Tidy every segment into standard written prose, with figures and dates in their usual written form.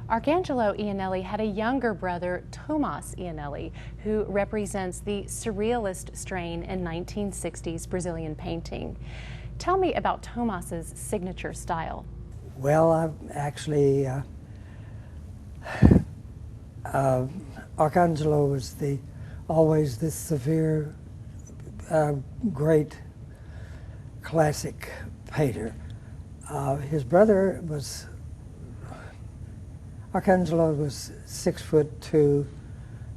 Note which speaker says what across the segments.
Speaker 1: Arcangelo Ianelli had a younger brother, Tomas Ianelli, who represents the Surrealist strain in 1960s Brazilian painting. Tell me about Tomas's signature style.
Speaker 2: Well, I've actually, Arcangelo was always this severe, great classic painter. His brother was, Arcangelo was 6'2",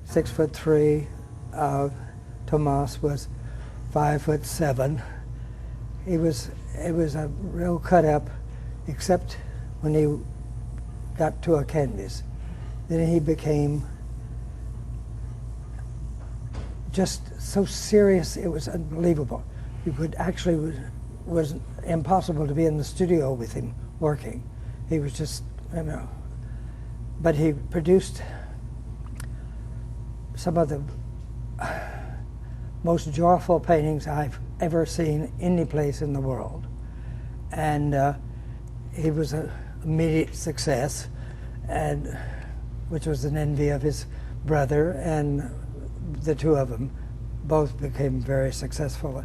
Speaker 2: 6'3". Tomas was 5'7". It was a real cut up, except when he got to a canvas. Then he became just so serious, it was unbelievable. You could actually, was impossible to be in the studio with him working. He was just, you know, but he produced some of the most joyful paintings I've ever seen any place in the world. And he was an immediate success, and which was an envy of his brother, and the two of them both became very successful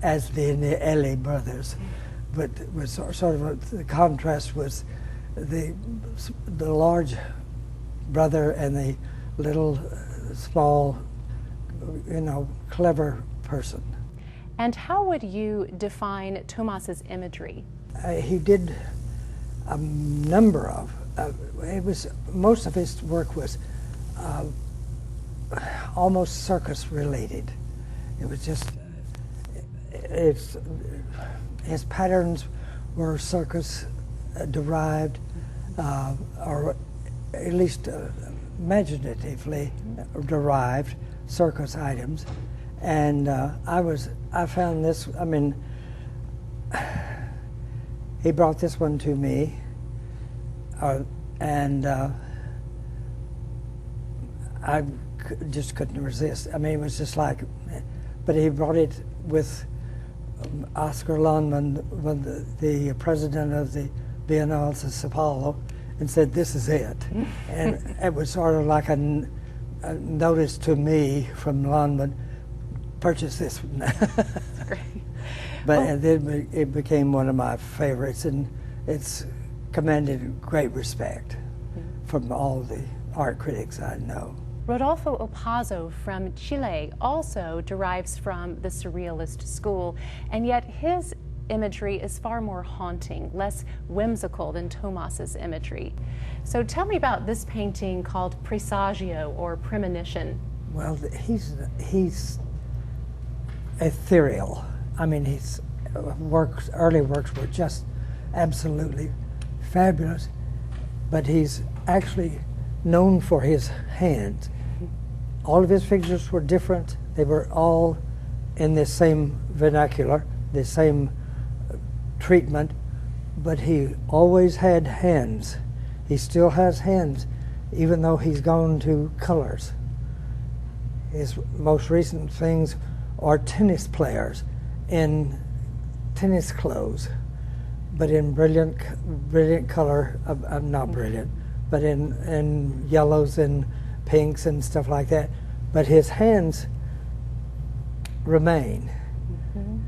Speaker 2: as the Ianelli brothers. But it was sort of the contrast was the large brother and the little small, you know, clever person.
Speaker 1: And how would you define Tomas's imagery?
Speaker 2: He did a number of, most of his work was almost circus related. It was just, his patterns were circus derived, or at least imaginatively derived circus items. And I found this, I mean, he brought this one to me, and I just couldn't resist. I mean, it was just like, but he brought it with Oscar Lundman, the president of the Biennale de Sao Paulo, and said, "This is it." And it was sort of like a notice to me from Lundman, purchase this one.
Speaker 1: Great.
Speaker 2: But and then it became one of my favorites, and it's commanded great respect from all the art critics I know.
Speaker 1: Rodolfo Opazo from Chile also derives from the Surrealist school, and yet his imagery is far more haunting, less whimsical than Tomas's imagery. So tell me about this painting called Presagio, or Premonition.
Speaker 2: Well, he's ethereal. I mean, his early works were just absolutely fabulous, but he's actually known for his hands. All of his figures were different. They were all in the same vernacular, the same treatment, but he always had hands. He still has hands, even though he's gone to colors. His most recent things are tennis players in tennis clothes, but in brilliant color, not brilliant, but in yellows and pinks and stuff like that. But his hands remain,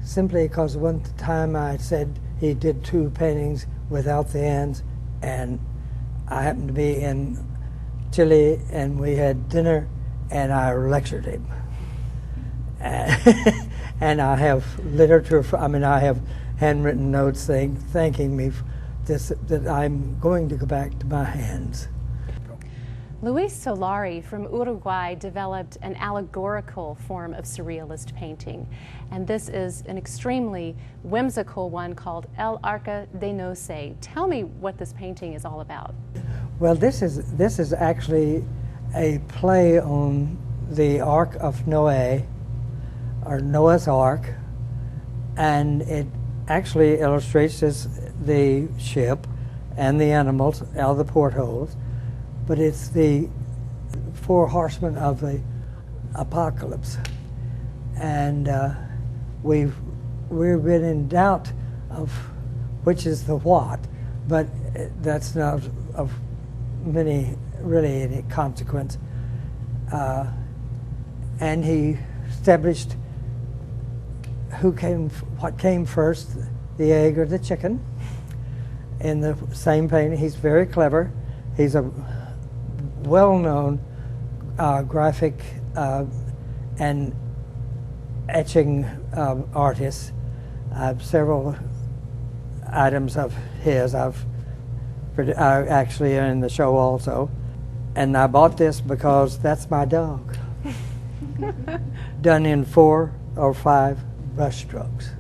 Speaker 2: simply because one time I said he did 2 paintings without the hands, and I happened to be in Chile, and we had dinner, and I lectured him. And I have literature, I have handwritten notes thanking me for this, that I'm going to go back to my hands.
Speaker 1: Luis Solari from Uruguay developed an allegorical form of Surrealist painting, and this is an extremely whimsical one called El Arca de Noé. Tell me what this painting is all about.
Speaker 2: Well, this is actually a play on the Ark of Noé, or Noah's Ark, and it actually illustrates the ship and the animals out of the portholes, but it's the 4 horsemen of the apocalypse. And we've been in doubt of which is the what, but that's not of really any consequence. And he established what came first, the egg or the chicken, in the same painting. He's very clever. He's a well-known graphic and etching artist. Several items of his I've actually are in the show also. And I bought this because that's my dog. Done in 4 or 5 brush strokes.